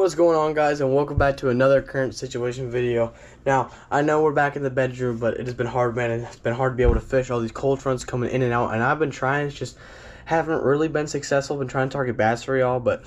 What's going on, guys, and welcome back to another current situation video. Now, I know we're back in the bedroom, but it has been hard, man. It's been hard to be able to fish. All these cold fronts coming in and out, and I've been trying, it's just haven't really been successful. Been trying to target bass for y'all, but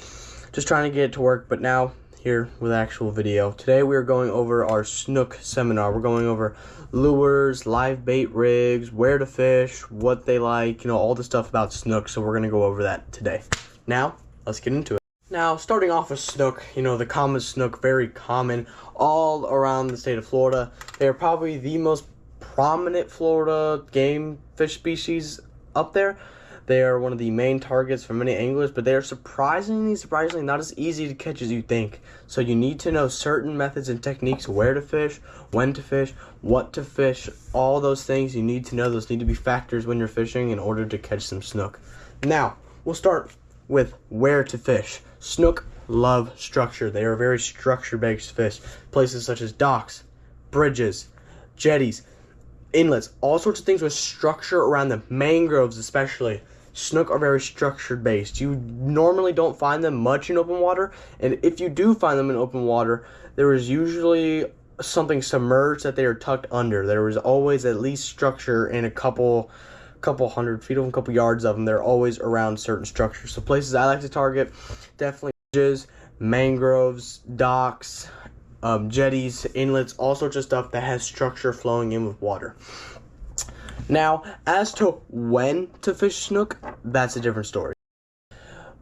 just trying to get it to work. But now, here with the actual video. Today we are going over our Snook seminar. We're going over lures, live bait rigs, where to fish, what they like, all the stuff about Snook. So we're going to go over that today. Now, let's get into it. Now, starting off with Snook, the common Snook, very common all around the state of Florida. They are probably the most prominent Florida game fish species up there. They are one of the main targets for many anglers, but they are surprisingly not as easy to catch as you think. So you need to know certain methods and techniques, where to fish, when to fish, what to fish, all those things you need to know. Those need to be factors when you're fishing in order to catch some Snook. Now, we'll start with where to fish. Snook love structure. They are very structure-based fish. Places such as docks, bridges, jetties, inlets, all sorts of things with structure around them. Mangroves especially. Snook are very structure-based. You normally don't find them much in open water, and if you do find them in open water, there is usually something submerged that they are tucked under. There is always at least structure in a couple hundred feet, a couple yards of them. They're always around certain structures. So places I like to target, definitely bridges, mangroves, docks, jetties, inlets, all sorts of stuff that has structure flowing in with water. Now, as to when to fish Snook, that's a different story.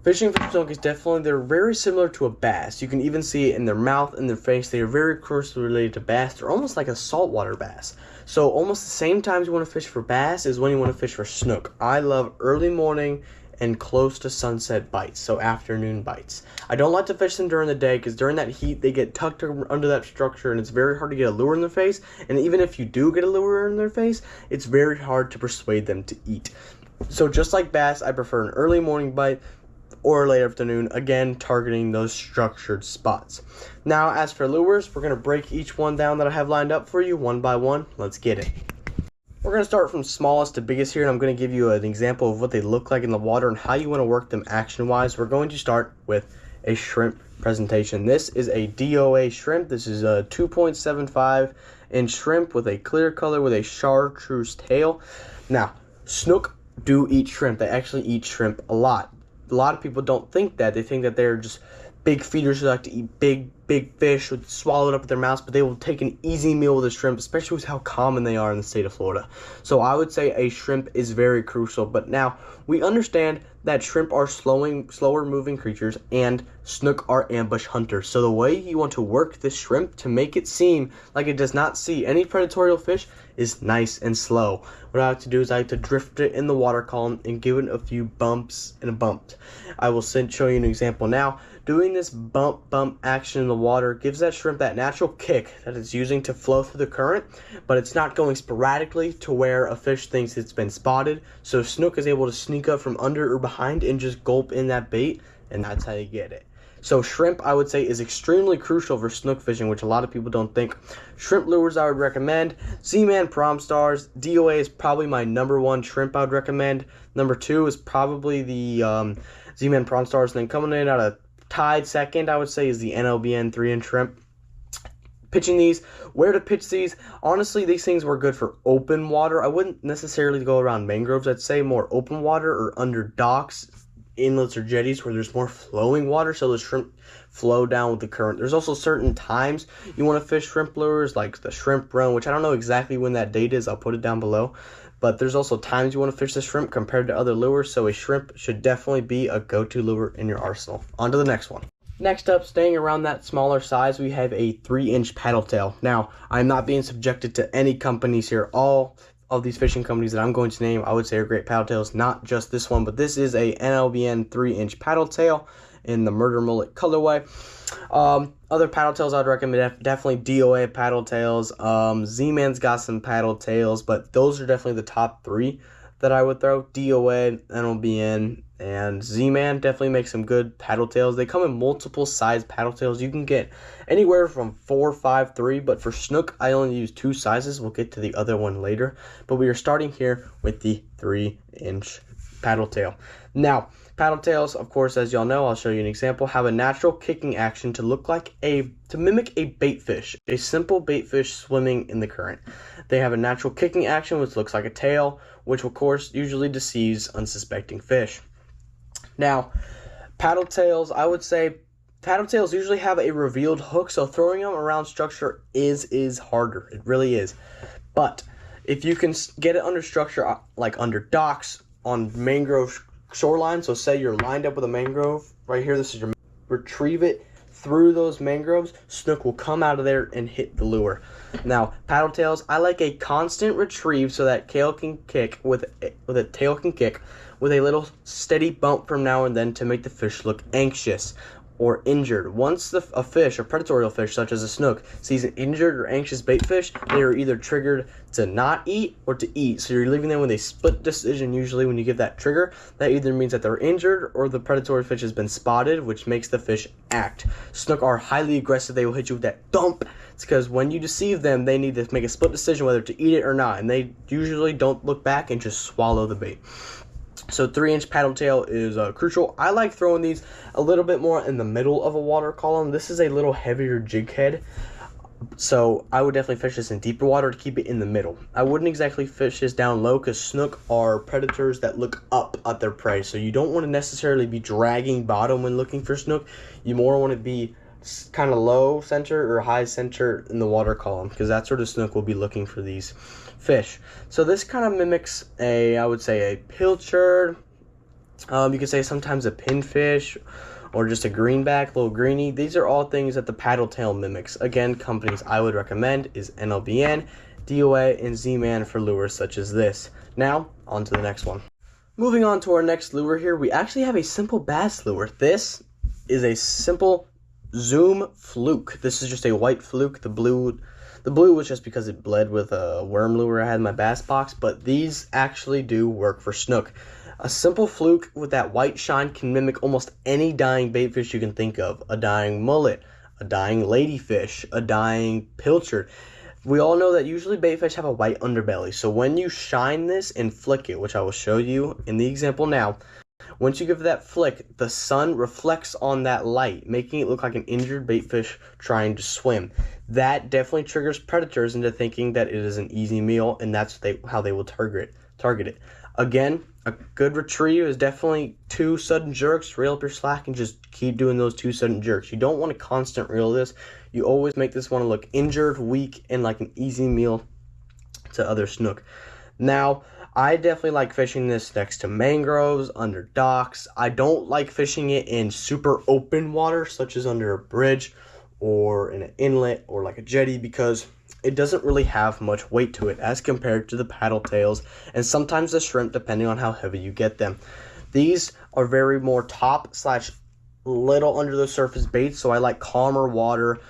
Fishing for Snook is they're very similar to a bass. You can even see it in their mouth and their face. They are very closely related to bass. They're almost like a saltwater bass. So almost the same times you want to fish for bass is when you want to fish for Snook. I love early morning and close to sunset bites, so afternoon bites. I don't like to fish them during the day because during that heat they get tucked under that structure and it's very hard to get a lure in their face. And even if you do get a lure in their face, it's very hard to persuade them to eat. So just like bass, I prefer an early morning bite or late afternoon, again targeting those structured spots. Now, as for lures, we're going to break each one down that I have lined up for you one by one. Let's get it. We're going to start from smallest to biggest here, and I'm going to give you an example of what they look like in the water and how you want to work them action-wise. We're going to start with a shrimp presentation. This is a DOA shrimp. This is a 2.75 inch shrimp with a clear color with a chartreuse tail. Now, Snook do eat shrimp. They actually eat shrimp a lot. A lot of people don't think that. They think that they're just big feeders who like to eat big fish, would swallow it up with their mouths, but they will take an easy meal with a shrimp, especially with how common they are in the state of Florida. So I would say a shrimp is very crucial. But now, we understand that shrimp are slower moving creatures, and Snook are ambush hunters. So the way you want to work this shrimp to make it seem like it does not see any predatory fish is nice and slow. What I like to do is I like to drift it in the water column and give it a few bumps and a bump. I will show you an example now. Doing this bump action in the water gives that shrimp that natural kick that it's using to flow through the current, but it's not going sporadically to where a fish thinks it's been spotted. So Snook is able to sneak up from under or behind and just gulp in that bait, and that's how you get it. So shrimp, I would say, is extremely crucial for Snook fishing, which a lot of people don't think. Shrimp lures I would recommend. Z-Man Prom Stars. DOA is probably my #1 shrimp I would recommend. Number 2 is probably the Z-Man Prom Stars. And then coming in at a tied second, I would say, is the NLBN 3-inch shrimp. Pitching these, where to pitch these, honestly, these things were good for open water. I wouldn't necessarily go around mangroves. I'd say more open water or under docks, inlets, or jetties where there's more flowing water, so the shrimp flow down with the current. There's also certain times you want to fish shrimp lures, like the shrimp run, which I don't know exactly when that date is. I'll put it down below. But there's also times you want to fish the shrimp compared to other lures, so a shrimp should definitely be a go-to lure in your arsenal. On to the next one. Next up, staying around that smaller size, we have a 3-inch paddle tail. Now, I'm not being subjected to any companies here. All of these fishing companies that I'm going to name, I would say, are great paddle tails. Not just this one, but this is a NLBN 3-inch paddle tail in the Murder Mullet colorway. Other paddle tails I'd recommend, definitely DOA paddle tails. Z-Man's got some paddle tails, but those are definitely the top 3 that I would throw. DOA, NLBN, and Z-Man definitely make some good paddle tails. They come in multiple size paddle tails. You can get anywhere from 4, 5, 3, but for Snook, I only use 2 sizes. We'll get to the other one later, but we are starting here with the 3-inch paddle tail. Now, Paddle tails, of course, as y'all know, I'll show you an example, have a natural kicking action to mimic a bait fish, a simple bait fish swimming in the current. They have a natural kicking action which looks like a tail, which of course usually deceives unsuspecting fish. Now, paddle tails, I would say paddle tails usually have a revealed hook, so throwing them around structure is harder. It really is. But if you can get it under structure, like under docks, on mangrove shoreline, so say you're lined up with a mangrove right here, this is your, retrieve it through those mangroves, snook will come out of there and hit the lure. Now, paddle tails, I like a constant retrieve so that tail can kick with a tail can kick with a little steady bump from now and then to make the fish look anxious or injured. Once a fish, a predatory fish such as a snook, sees an injured or anxious bait fish, they are either triggered to not eat or to eat. So you're leaving them with a split decision. Usually when you give that trigger, that either means that they're injured or the predatory fish has been spotted, which makes the fish act. Snook are highly aggressive. They will hit you with that dump. It's because when you deceive them, they need to make a split decision whether to eat it or not, and they usually don't look back and just swallow the bait. So 3-inch paddle tail is crucial. I like throwing these a little bit more in the middle of a water column. This is a little heavier jig head, so I would definitely fish this in deeper water to keep it in the middle. I wouldn't exactly fish this down low because snook are predators that look up at their prey. So you don't want to necessarily be dragging bottom when looking for snook. You more want to be kind of low center or high center in the water column, because that's where the snook will be looking for these fish. So this kind of mimics I would say a pilchard. You could say sometimes a pinfish or just a greenback, little greenie. These are all things that the paddle tail mimics. Again, companies I would recommend is NLBN, DOA, and Z-Man for lures such as this. Now, on to the next one. Moving on to our next lure here, we actually have a simple bass lure. This is a simple Zoom fluke. This is just a white fluke. The blue was just because it bled with a worm lure I had in my bass box, but these actually do work for snook. A simple fluke with that white shine can mimic almost any dying bait fish you can think of. A dying mullet, a dying ladyfish, a dying pilchard. We all know that usually bait fish have a white underbelly, so when you shine this and flick it, which I will show you in the example now, once you give that flick, the sun reflects on that light, making it look like an injured bait fish trying to swim. That definitely triggers predators into thinking that it is an easy meal, and that's how they will target it. Again, a good retrieve is definitely 2 sudden jerks, reel up your slack, and just keep doing those 2 sudden jerks. You don't want a constant reel this. You always make this one look injured, weak, and like an easy meal to other snook. Now, I definitely like fishing this next to mangroves, under docks. I don't like fishing it in super open water, such as under a bridge or in an inlet or like a jetty, because it doesn't really have much weight to it as compared to the paddle tails and sometimes the shrimp, depending on how heavy you get them. These are very more top / little under the surface baits, so I like calmer water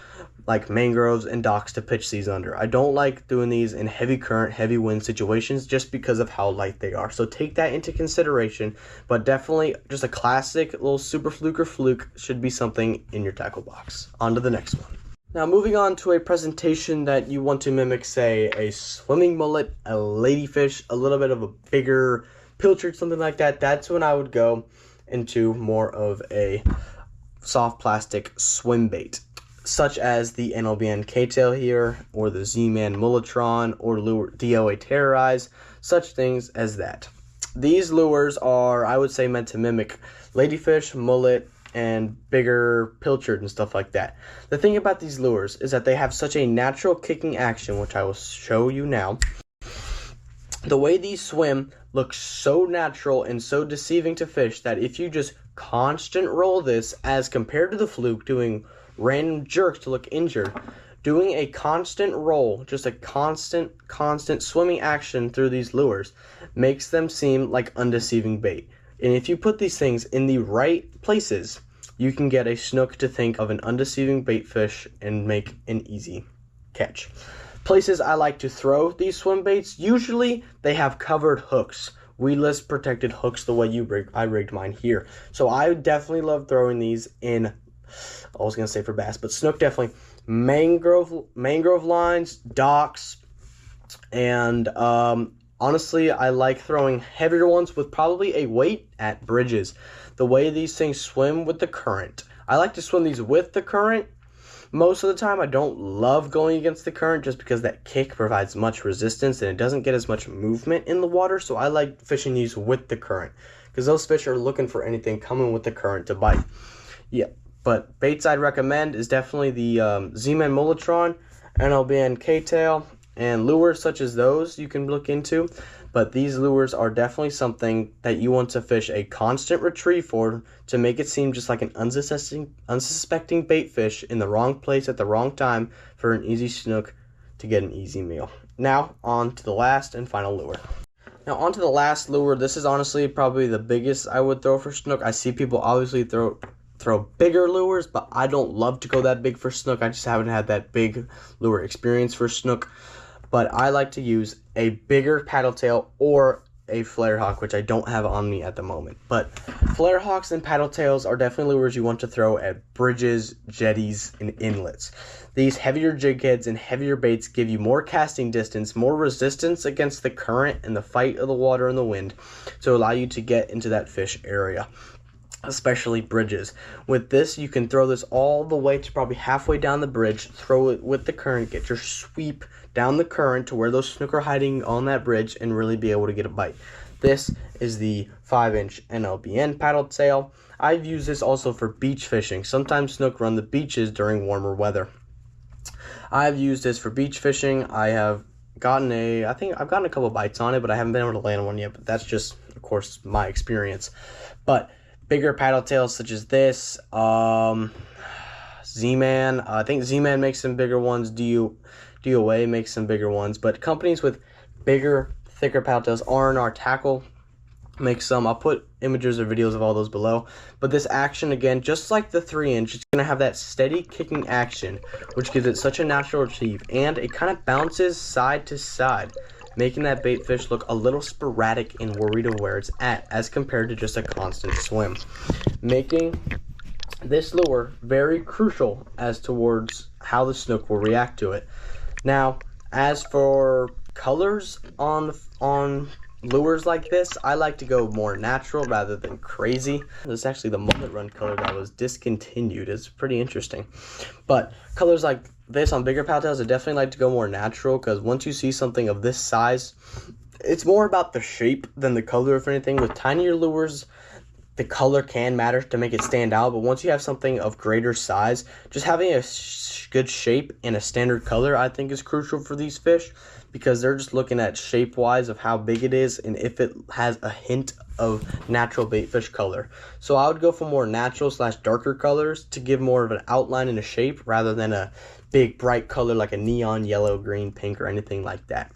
like mangroves and docks to pitch these under. I don't like doing these in heavy current, heavy wind situations just because of how light they are. So take that into consideration, but definitely just a classic little super fluke or fluke should be something in your tackle box. On to the next one. Now moving on to a presentation that you want to mimic, say a swimming mullet, a ladyfish, a little bit of a bigger pilchard, something like that. That's when I would go into more of a soft plastic swim bait, such as the NLBN K-tail here, or the Z-Man Mulletron, or lure DOA Terrorize, such things as that. These lures are, I would say, meant to mimic ladyfish, mullet, and bigger pilchard and stuff like that. The thing about these lures is that they have such a natural kicking action, which I will show you now. The way these swim looks so natural and so deceiving to fish that if you just constant roll this as compared to the fluke doing random jerks to look injured, doing a constant roll, just a constant swimming action through these lures makes them seem like undeceiving bait. And if you put these things in the right places, you can get a snook to think of an undeceiving bait fish and make an easy catch. Places I like to throw these swim baits, usually they have covered hooks, weedless protected hooks, the way I rigged mine here. So I definitely love throwing these in, I was going to say for bass, but snook definitely, mangrove lines, docks, and honestly, I like throwing heavier ones with probably a weight at bridges. the way these things swim with the current. I like to swim these with the current. Most of the time, I don't love going against the current just because that kick provides much resistance and it doesn't get as much movement in the water. So I like fishing these with the current because those fish are looking for anything coming with the current to bite. Yeah, but baits I'd recommend is definitely the Z-Man Mulletron, NLBN K-Tail, and lures such as those you can look into. But these lures are definitely something that you want to fish a constant retrieve for to make it seem just like an unsuspecting bait fish in the wrong place at the wrong time for an easy snook to get an easy meal. Now, on to the last and final lure. Now, on to the last lure. This is honestly probably the biggest I would throw for snook. I see people obviously throw bigger lures, but I don't love to go that big for snook. I just haven't had that big lure experience for snook. But I like to use a bigger paddle tail or a flare hawk, which I don't have on me at the moment. But flare hawks and paddle tails are definitely lures you want to throw at bridges, jetties, and inlets. These heavier jig heads and heavier baits give you more casting distance, more resistance against the current and the fight of the water and the wind to allow you to get into that fish area, especially bridges. With this, you can throw this all the way to probably halfway down the bridge, throw it with the current, get your sweep down the current to where those snook are hiding on that bridge and really be able to get a bite. This is the 5-inch NLBN paddle tail. I've used this also for beach fishing. Sometimes snook run the beaches during warmer weather. I've used this for beach fishing. I think I've gotten a couple bites on it, but I haven't been able to land one yet, but that's just, of course, my experience. But bigger paddle tails such as this, Z-Man, I think Z-Man makes some bigger ones, DOA makes some bigger ones, but companies with bigger, thicker paddle tails, R&R Tackle makes some. I'll put images or videos of all those below. But this action, again, just like the 3-inch, it's going to have that steady kicking action, which gives it such a natural retrieve, and it kind of bounces side to side, making that bait fish look a little sporadic and worried of where it's at as compared to just a constant swim, making this lure very crucial as towards how the snook will react to it. Now, as for colors on lures like this, I like to go more natural rather than crazy. This is actually the mullet run color that was discontinued. It's pretty interesting. But colors like this on bigger paddle tails, I definitely like to go more natural because once you see something of this size, it's more about the shape than the color, if anything. With tinier lures, the color can matter to make it stand out, but once you have something of greater size, just having a good shape and a standard color, I think, is crucial for these fish because they're just looking at shape-wise of how big it is and if it has a hint of natural bait fish color. So I would go for more natural/darker colors to give more of an outline and a shape rather than a big bright color like a neon yellow, green, pink, or anything like that.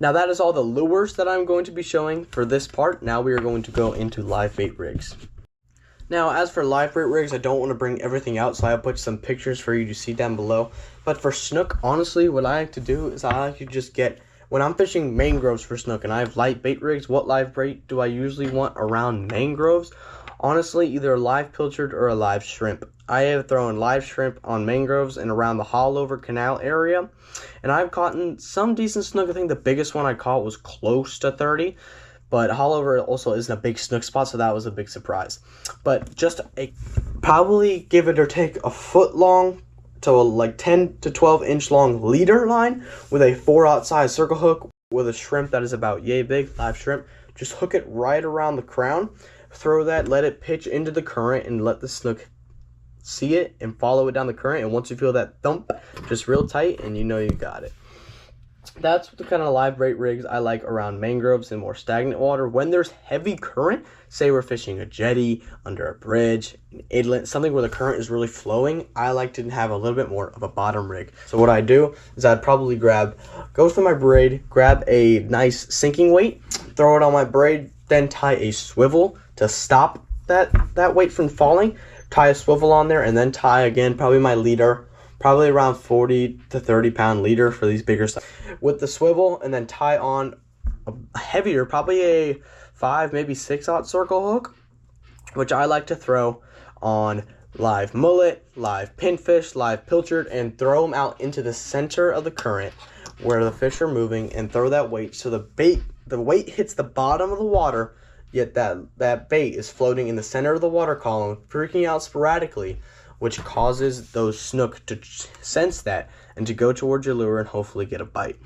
Now that is all the lures that I'm going to be showing for this part. Now we are going to go into live bait rigs. Now as for live bait rigs, I don't want to bring everything out, so I'll put some pictures for you to see down below. But for snook, honestly, what I like to do is I like to just get, when I'm fishing mangroves for snook and I have light bait rigs, what live bait do I usually want around mangroves? Honestly, either a live pilchard or a live shrimp. I have thrown live shrimp on mangroves and around the Hollover Canal area, and I've caught some decent snook. I think the biggest one I caught was close to 30, but Hollover also isn't a big snook spot, so that was a big surprise. But just probably give it or take a foot long to like 10 to 12 inch long leader line with a 4/0 size circle hook with a shrimp that is about yay big, live shrimp. Just hook it right around the crown, throw that, let it pitch into the current, and let the snook see it and follow it down the current. And once you feel that thump, just real tight, and you know you got it. That's the kind of live bait rigs I like around mangroves and more stagnant water. When there's heavy current, say we're fishing a jetty, under a bridge, an inlet, something where the current is really flowing, I like to have a little bit more of a bottom rig. So what I do is I'd probably go through my braid, grab a nice sinking weight, throw it on my braid, then tie a swivel to stop that weight from falling, tie a swivel on there, and then tie again probably my leader, probably around 40 to 30 pound leader for these bigger stuff, with the swivel, and then tie on a heavier, probably a 5 maybe 6/0 circle hook, which I like to throw on live mullet, live pinfish, live pilchard, and throw them out into the center of the current where the fish are moving, and throw that weight so the weight hits the bottom of the water yet that bait is floating in the center of the water column, freaking out sporadically, which causes those snook to sense that and to go towards your lure and hopefully get a bite.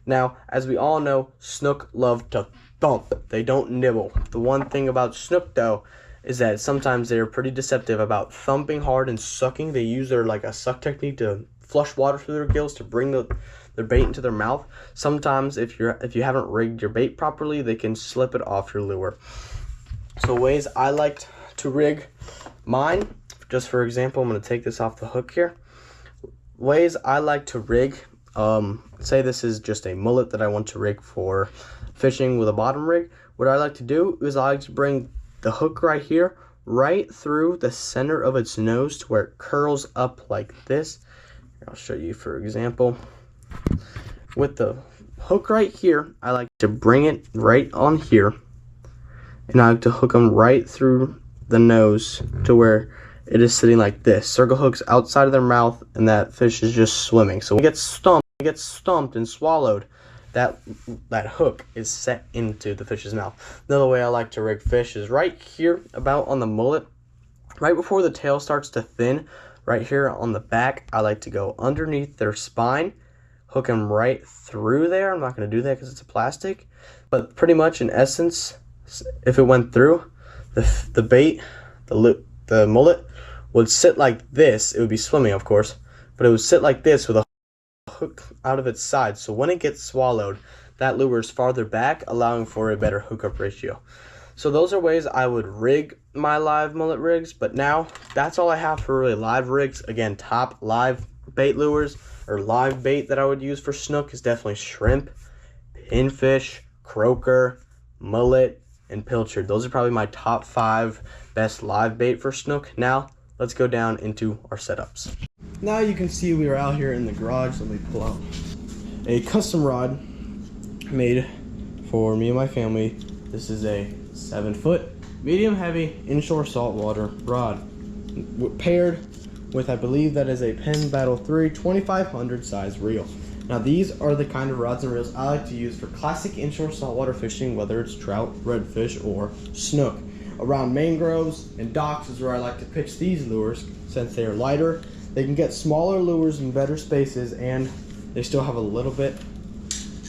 Now, as we all know, snook love to thump. They don't nibble. The one thing about snook, though, is that sometimes they're pretty deceptive about thumping hard and sucking. They use their a suck technique to flush water through their gills to bring their bait into their mouth. Sometimes if you haven't rigged your bait properly, they can slip it off your lure. So ways I like to rig mine, just for example, I'm going to take this off the hook here. Ways I like to rig, say this is just a mullet that I want to rig for fishing with a bottom rig. What I like to do is I like to bring the hook right here, right through the center of its nose to where it curls up like this. I'll show you for example. With the hook right here, I like to bring it right on here, and I like to hook them right through the nose to where it is sitting like this. Circle hooks outside of their mouth, and that fish is just swimming. So when it gets stumped and swallowed, that hook is set into the fish's mouth. Another way I like to rig fish is right here, about on the mullet, right before the tail starts to thin. Right here on the back, I like to go underneath their spine, hook them right through there. I'm not going to do that because it's a plastic, but pretty much in essence, if it went through, the bait, the mullet would sit like this. It would be swimming, of course, but it would sit like this with a hook out of its side. So when it gets swallowed, that lure is farther back, allowing for a better hookup ratio. So those are ways I would rig my live mullet rigs. But now that's all I have for really live rigs. Again, top live bait lures or live bait that I would use for snook is definitely shrimp, pinfish, croaker, mullet, and pilchard. Those are probably my top 5 best live bait for snook. Now let's go down into our setups. Now you can see we are out here in the garage. Let me pull out a custom rod made for me and my family. This is a 7-foot medium heavy inshore saltwater rod paired with, I believe that is a Penn Battle 3 2500 size reel. Now these are the kind of rods and reels I like to use for classic inshore saltwater fishing, whether it's trout, redfish, or snook. Around mangroves and docks is where I like to pitch these lures. Since they are lighter, they can get smaller lures in better spaces, and they still have a little bit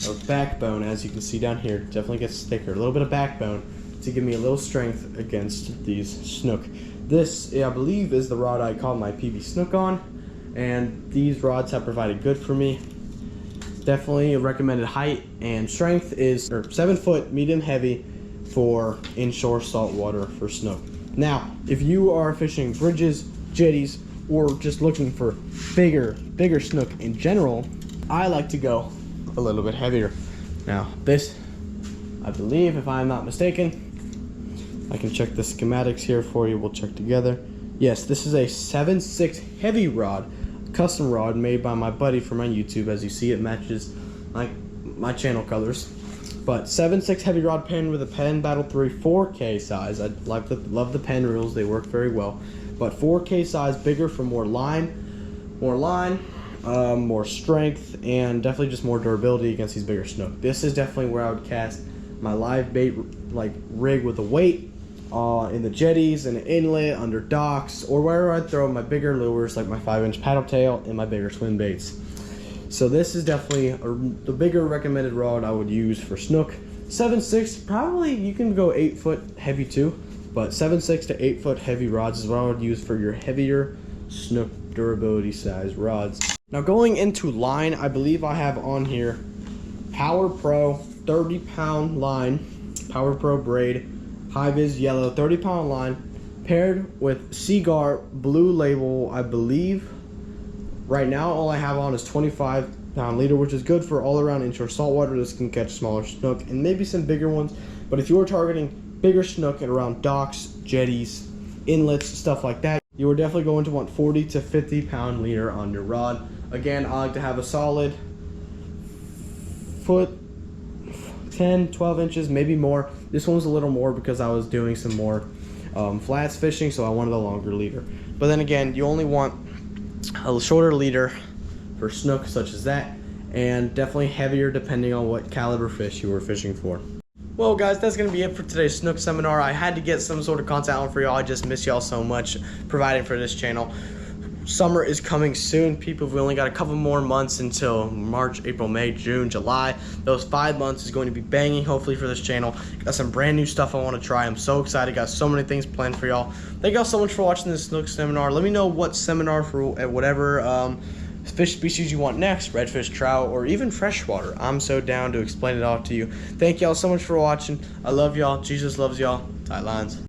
of backbone, as you can see down here. Definitely gets thicker, a little bit of backbone to give me a little strength against these snook. This, I believe, is the rod I call my PB Snook on, and these rods have provided good for me. Definitely a recommended height and strength is 7-foot medium heavy for inshore saltwater for snook. Now, if you are fishing bridges, jetties, or just looking for bigger snook in general, I like to go a little bit heavier. Now, this, I believe, if I'm not mistaken, I can check the schematics here for you. We'll check together. Yes, this is a 7.6 heavy rod, custom rod made by my buddy from my YouTube. As you see, it matches like my channel colors. But 7.6 heavy rod pen with a Penn Battle 3 4K size. I love the pen reels; they work very well. But 4K size, bigger for more line, more strength, and definitely just more durability against these bigger snook. This is definitely where I would cast my live bait rig with a weight in the jetties and inlet, under docks, or wherever I'd throw my bigger lures like my 5-inch paddle tail and my bigger swim baits. So this is definitely the bigger recommended rod I would use for snook. 7.6, probably you can go 8-foot heavy too, but 7.6 to 8-foot heavy rods is what I would use for your heavier snook durability size rods. Now going into line, I believe I have on here Power Pro 30-pound line, Power Pro braid, high-vis yellow 30-pound line, paired with Seaguar blue label. I believe right now all I have on is 25-pound leader, which is good for all around inshore saltwater. This can catch smaller snook and maybe some bigger ones, but if you are targeting bigger snook at around docks, jetties, inlets, stuff like that, you are definitely going to want 40 to 50-pound leader on your rod. Again, I like to have a solid foot, 10, 12 inches, maybe more. This one was a little more because I was doing some more flats fishing, so I wanted a longer leader. But then again, you only want a shorter leader for snook such as that, and definitely heavier depending on what caliber fish you were fishing for. Well, guys, that's going to be it for today's Snook seminar. I had to get some sort of content on for y'all. I just miss y'all so much providing for this channel. Summer is coming soon, people. We only got a couple more months until March, April, May, June, July. Those 5 months is going to be banging, hopefully, for this channel. Got some brand new stuff I want to try. I'm so excited. Got so many things planned for y'all. Thank y'all so much for watching this Snook seminar. Let me know what seminar for whatever fish species you want next, redfish, trout, or even freshwater. I'm so down to explain it all to you. Thank y'all so much for watching. I love y'all. Jesus loves y'all. Tight lines.